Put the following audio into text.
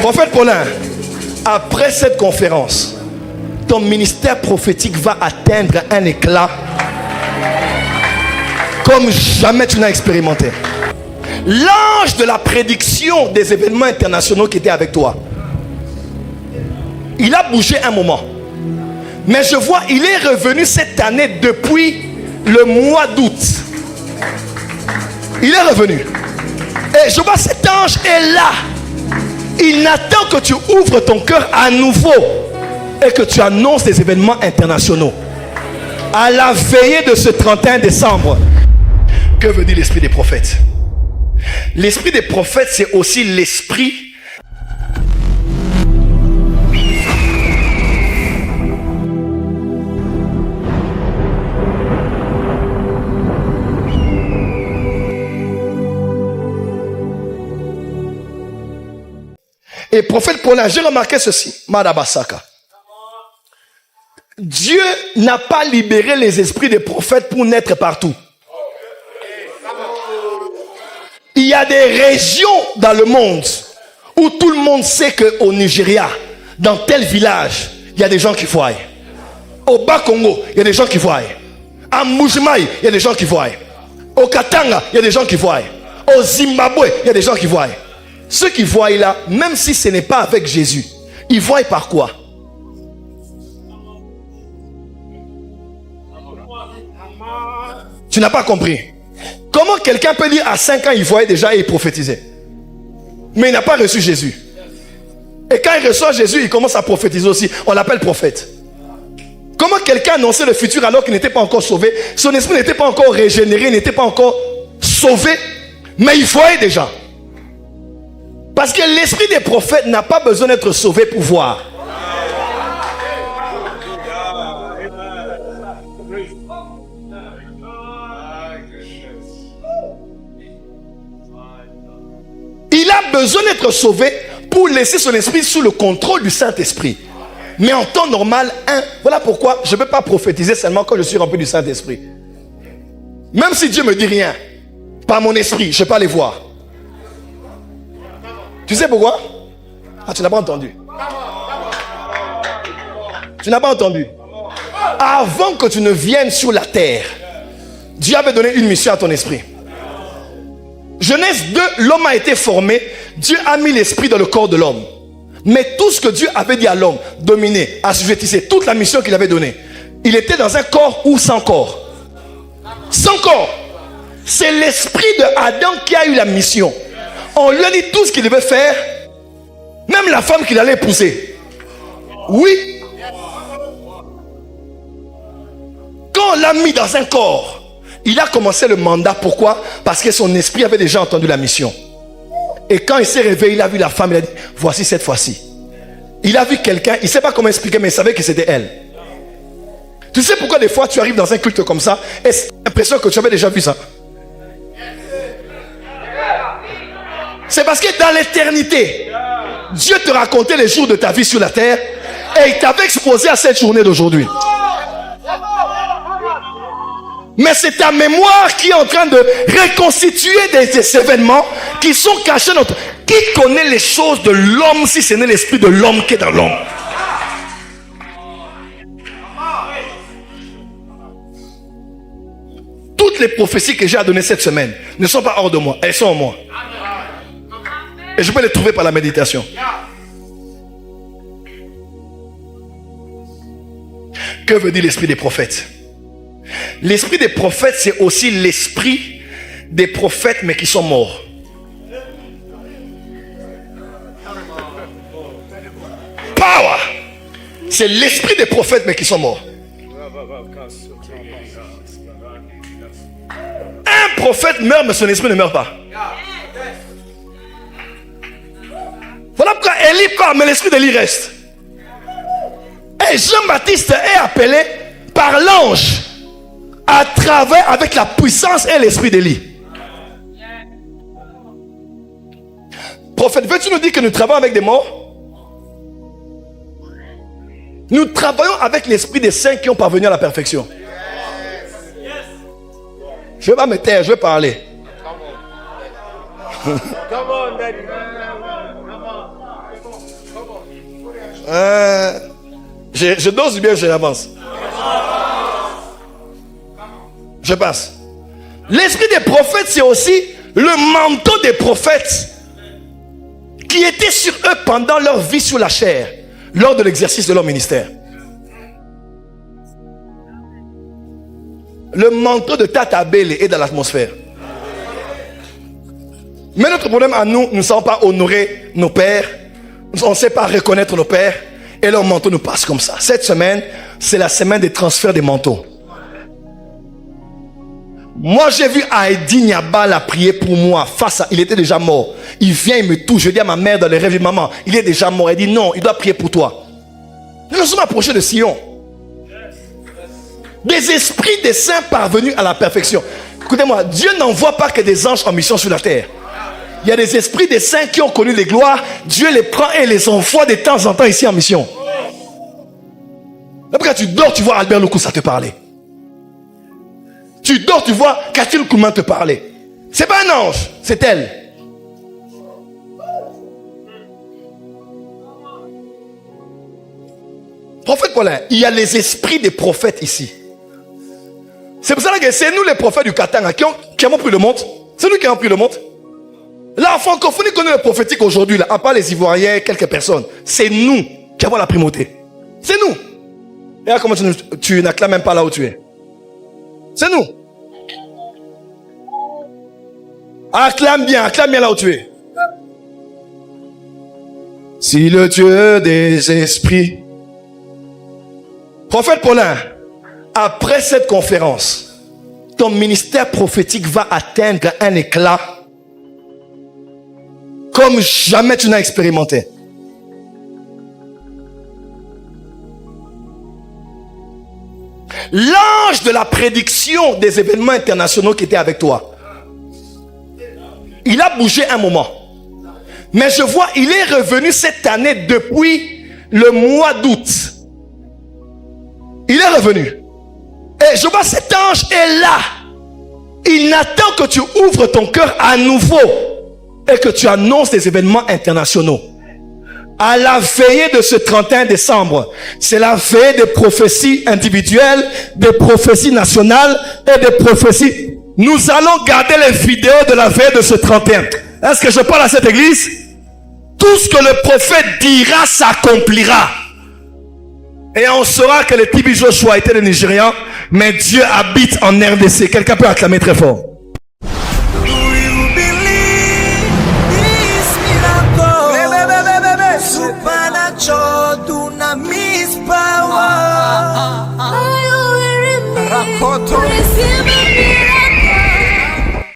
Prophète Paulin, après cette conférence, ton ministère prophétique va atteindre un éclat comme jamais tu n'as expérimenté. L'ange de la prédiction des événements internationaux qui était avec toi, il a bougé un moment. Mais je vois, il est revenu cette année depuis le mois d'août. Il est revenu. Et je vois cet ange est là. Il n'attend que tu ouvres ton cœur à nouveau et que tu annonces des événements internationaux. À la veillée de ce 31 décembre. Que veut dire l'esprit des prophètes? L'esprit des prophètes, c'est aussi l'esprit et prophète Paulin. J'ai remarqué ceci, Madabasaka. Dieu n'a pas libéré les esprits des prophètes pour naître partout. Il y a des régions dans le monde où tout le monde sait qu'au Nigeria, dans tel village, il y a des gens qui voient. Au Bas-Congo, il y a des gens qui voient. À Mbujimayi, il y a des gens qui voient. Au Katanga, il y a des gens qui voient. Au Zimbabwe, il y a des gens qui voient. Ceux qui voient là, même si ce n'est pas avec Jésus, ils voient par quoi? Tu n'as pas compris. Comment quelqu'un peut dire à 5 ans il voyait déjà et il prophétisait, mais il n'a pas reçu Jésus. Et quand il reçoit Jésus, il commence à prophétiser aussi. On l'appelle prophète. Comment quelqu'un annonçait le futur alors qu'il n'était pas encore sauvé? Son esprit n'était pas encore régénéré, il n'était pas encore sauvé, mais il voyait déjà. Parce que l'esprit des prophètes n'a pas besoin d'être sauvé pour voir. Il a besoin d'être sauvé pour laisser son esprit sous le contrôle du Saint-Esprit. Mais en temps normal, voilà pourquoi je ne peux pas prophétiser seulement quand je suis rempli du Saint-Esprit. Même si Dieu me dit rien, par mon esprit, je ne peux pas aller voir. Tu sais pourquoi? Ah, tu n'as pas entendu. Tu n'as pas entendu. Avant que tu ne viennes sur la terre, Dieu avait donné une mission à ton esprit. Genèse 2, l'homme a été formé. Dieu a mis l'esprit dans le corps de l'homme. Mais tout ce que Dieu avait dit à l'homme, dominer, assujettisser, toute la mission qu'il avait donnée, il était dans un corps ou sans corps? Sans corps. C'est l'esprit de Adam qui a eu la mission. On lui a dit tout ce qu'il devait faire, même la femme qu'il allait épouser. Oui. Quand on l'a mis dans un corps, il a commencé le mandat. Pourquoi? Parce que son esprit avait déjà entendu la mission. Et quand il s'est réveillé, il a vu la femme, il a dit, voici cette fois-ci. Il a vu quelqu'un, il ne sait pas comment expliquer, mais il savait que c'était elle. Tu sais pourquoi des fois tu arrives dans un culte comme ça et c'est l'impression que tu avais déjà vu ça? C'est parce que dans l'éternité, Dieu te racontait les jours de ta vie sur la terre et il t'avait exposé à cette journée d'aujourd'hui. Mais c'est ta mémoire qui est en train de reconstituer des événements qui sont cachés dans toi. Qui connaît les choses de l'homme si ce n'est l'esprit de l'homme qui est dans l'homme? Toutes les prophéties que j'ai à donner cette semaine ne sont pas hors de moi, elles sont en moi. Et je peux les trouver par la méditation. Que veut dire l'esprit des prophètes? L'esprit des prophètes, c'est aussi l'esprit des prophètes, mais qui sont morts. Power! C'est l'esprit des prophètes, mais qui sont morts. Un prophète meurt, mais son esprit ne meurt pas. Voilà pourquoi Élie part, mais l'esprit d'Élie reste. Et Jean-Baptiste est appelé par l'ange à travers avec la puissance et l'esprit d'Élie. Prophète, veux-tu nous dire que nous travaillons avec des morts? Nous travaillons avec l'esprit des saints qui ont parvenu à la perfection. Je ne vais pas me taire, je vais parler. Je dose bien, j'avance. Je passe. L'esprit des prophètes, c'est aussi le manteau des prophètes qui était sur eux pendant leur vie sur la chair, lors de l'exercice de leur ministère. Le manteau de Tata Bele est dans l'atmosphère. Mais notre problème à nous, nous ne savons pas honorer nos pères, on ne sait pas reconnaître nos pères, et leur manteau nous passe comme ça. Cette semaine, c'est la semaine des transferts des manteaux. Moi, j'ai vu Heidi Niabala prier pour moi. Face à, il était déjà mort. Il vient, il me touche. Je dis à ma mère dans les rêves, maman, il est déjà mort. Elle dit non, il doit prier pour toi. Nous sommes approchés de Sion. Des esprits des saints parvenus à la perfection. Écoutez-moi, Dieu n'envoie pas que des anges en mission sur la terre. Il y a des esprits des saints qui ont connu les gloires. Dieu les prend et les envoie de temps en temps ici en mission. Là, quand tu dors, tu vois Albert Loukoussa te parler. Tu dors, tu vois Catherine Kouman te parler. C'est pas un ange, c'est elle. Prophète Paulin, il y a les esprits des prophètes ici. C'est pour ça que c'est nous les prophètes du Katanga qui avons pris le monde. C'est nous qui avons pris le monde. Là, en francophonie, connaît le prophétique aujourd'hui, là, à part les Ivoiriens, quelques personnes. C'est nous qui avons la primauté. C'est nous. Et là, comment tu n'acclames même pas là où tu es. C'est nous. Acclame bien là où tu es. Si le Dieu des esprits. Prophète Paulin, après cette conférence, ton ministère prophétique va atteindre un éclat comme jamais tu n'as expérimenté. L'ange de la prédiction des événements internationaux qui était avec toi, il a bougé un moment. Mais je vois, il est revenu cette année depuis le mois d'août. Il est revenu. Et je vois cet ange est là. Il n'attend que tu ouvres ton cœur à nouveau et que tu annonces des événements internationaux. À la veillée de ce 31 décembre, c'est la veillée des prophéties individuelles, des prophéties nationales et des prophéties. Nous allons garder les vidéos de la veille de ce 31. Est-ce que je parle à cette église? Tout ce que le prophète dira s'accomplira. Et on saura que le Tibi Joshua était le Nigérian, mais Dieu habite en RDC. Quelqu'un peut acclamer très fort. Supernatural.